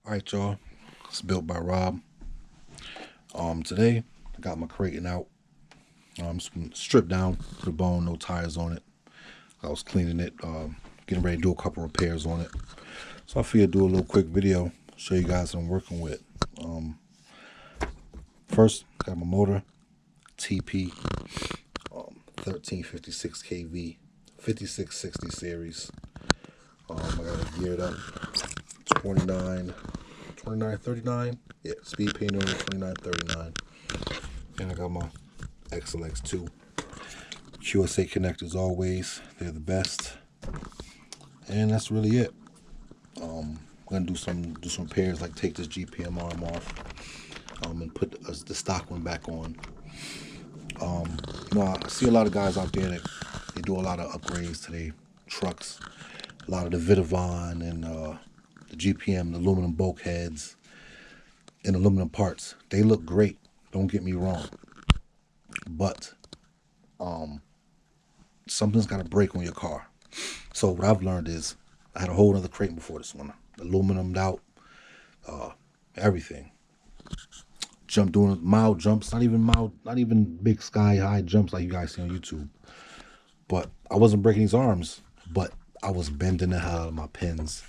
Alright, y'all. It's built by Rob. Today I got my Kraton out. Stripped down to the bone, no tires on it. I was cleaning it, getting ready to do a couple repairs on it. So I figured do a little quick video, show you guys what I'm working with. First, got my motor, TP, 1356 kV, 5660 series. I got it geared up, 2939. Yeah, speed paint on it, 2939. And I got my XLX2. QSA connectors always, they're the best. And that's really it. I'm gonna do some repairs, like take this GPM arm off, and put the stock one back on. I see a lot of guys out there that they do a lot of upgrades to their trucks. A lot of the Vitavon and the GPM, the aluminum bulkheads, and aluminum parts. They look great. Don't get me wrong. But something's got to break on your car. So what I've learned is I had a whole other Kraton before this one, aluminummed out, everything. Doing mild jumps, not even big sky high jumps like you guys see on YouTube. But I wasn't breaking these arms, but I was bending the hell out of my pins,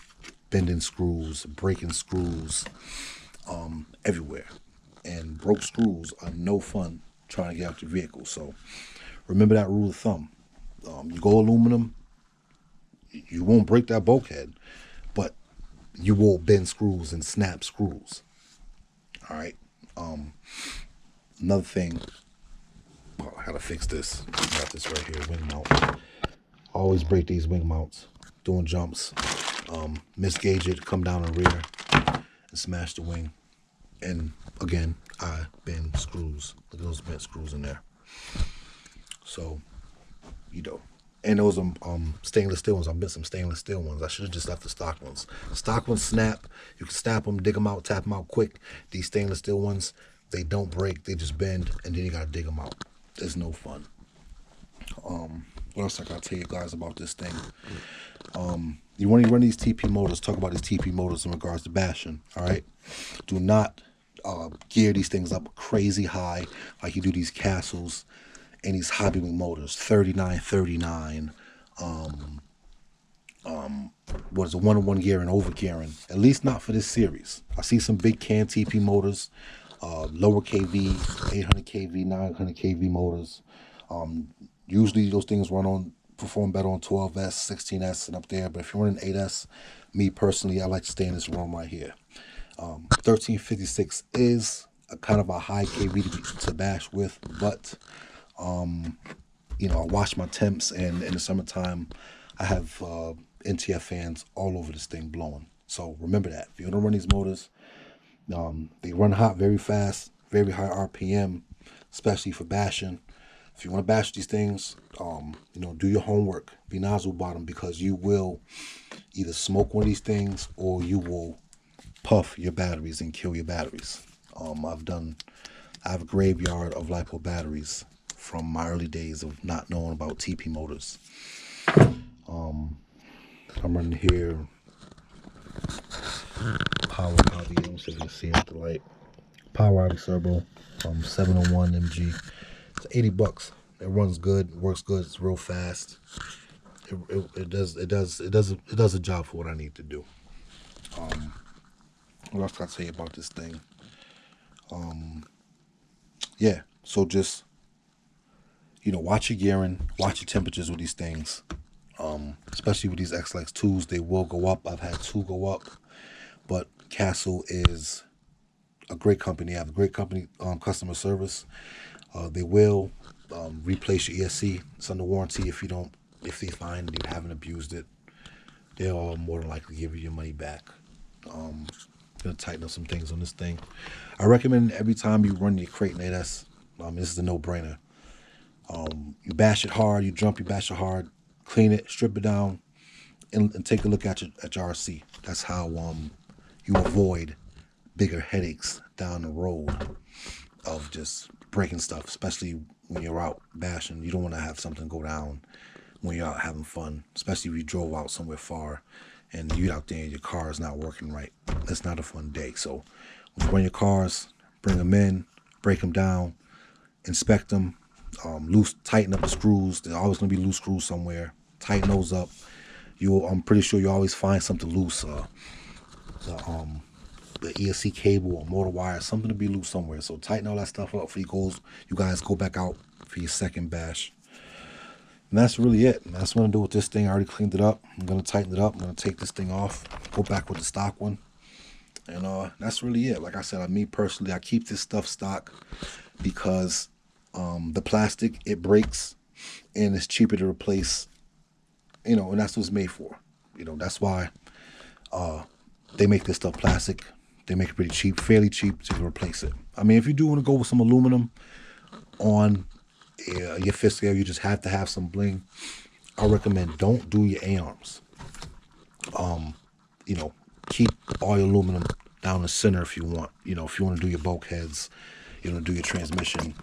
bending screws, breaking screws, everywhere. And broke screws are no fun trying to get out your vehicle. So remember that rule of thumb. You go aluminum, you won't break that bulkhead, but you will bend screws and snap screws. All right. Another thing, I gotta fix this. Got this right here, wing mount. I always break these wing mounts doing jumps. Misgauge it, come down the rear, and smash the wing. And again, I bend screws. Look at those bent screws in there. So, and those stainless steel ones. I bent some stainless steel ones. I should have just left the stock ones. Stock ones snap. You can snap them, dig them out, tap them out quick. These stainless steel ones, they don't break. They just bend, and then you gotta dig them out. It's no fun. What else I gotta tell you guys about this thing? You want to run these TP motors. Talk about these TP motors in regards to bashing. All right. Do not gear these things up crazy high like you do these castles and these hobby wing motors. 3939. What is it? 1-on-1 gearing, over gearing. At least not for this series. I see some big can TP motors, lower KV, 800 KV, 900 KV motors. Usually those things perform better on 12S, 16S, and up there. But if you're running 8S, me personally, I like to stay in this room right here. 1356 is a kind of a high KV to bash with, but I wash my temps, and in the summertime, I have NTF fans all over this thing blowing. So remember that. If you're gonna run these motors, they run hot very fast, very high RPM, especially for bashing. If you want to bash these things, do your homework. Be nozzle bottom, because you will either smoke one of these things or you will puff your batteries and kill your batteries. I have a graveyard of LiPo batteries from my early days of not knowing about TP motors. I'm running here Power Hobby. I don't see if you can see it with the light. Power Hobby Servo, 701 MG. It's $80. It runs good, works good. It's real fast. It does a job for what I need to do. What else can I tell you about this thing? Yeah. So just watch your gearing, watch your temperatures with these things. Especially with these XLX2s, they will go up. I've had 2 go up, but Castle is a great company. I have a great company customer service. They will replace your ESC. It's under warranty. If they find you haven't abused it, they'll more than likely give you your money back. Gonna tighten up some things on this thing. I recommend every time you run your Kraton 8S, this is a no-brainer. You bash it hard, you bash it hard, clean it, strip it down, and take a look at your RC. That's how you avoid bigger headaches down the road of just breaking stuff, especially when you're out bashing. You don't want to have something go down when you're out having fun, especially if you drove out somewhere far and you out there and your car is not working right. That's not a fun day. So when you run your cars, bring them in, break them down, inspect them, tighten up the screws. There's always going to be loose screws somewhere. Tighten those up. I'm pretty sure you always find something loose. The ESC cable or motor wire, something to be loose somewhere. So tighten all that stuff up before you guys go back out for your second bash. And that's really it. And that's what I'm going to do with this thing. I already cleaned it up. I'm going to tighten it up. I'm going to take this thing off, go back with the stock one. And that's really it. Like I said, me personally, I keep this stuff stock because the plastic, it breaks and it's cheaper to replace, and that's what it's made for. That's why they make this stuff plastic. They make it pretty cheap, fairly cheap to replace it. I mean, if you do want to go with some aluminum on your fist scale, you just have to have some bling. I recommend don't do your A-arms. Keep all your aluminum down the center if you want. If you want to do your bulkheads, you want to do your transmission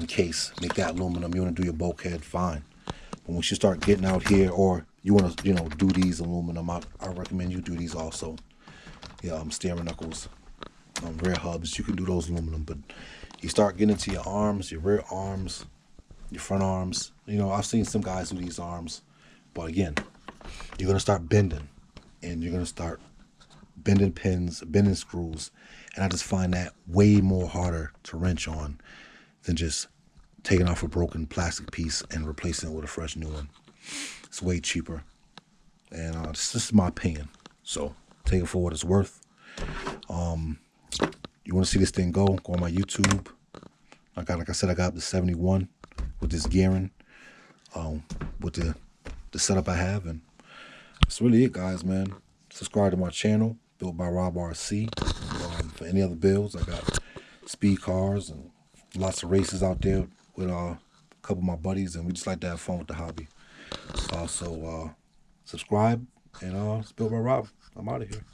case, make that aluminum. You want to do your bulkhead, fine. But once you start getting out here, or you want to, do these aluminum, I recommend you do these also. Yeah, steering knuckles, rear hubs, you can do those aluminum. But you start getting into your arms, your rear arms, your front arms. I've seen some guys do these arms, but again, you're gonna start bending, and you're gonna start bending pins, bending screws, and I just find that way more harder to wrench on than just taking off a broken plastic piece and replacing it with a fresh new one. It's way cheaper, and this is my opinion. So take it for what it's worth. You want to see this thing go on my YouTube. Like I said, I got up to 71 with this gearing, with the setup I have, and that's really it, guys, man. Subscribe to my channel, built by Rob RC. For any other builds, I got speed cars and lots of races out there with a couple of my buddies, and we just like to have fun with the hobby. So subscribe, and it's built by Rob. I'm out of here.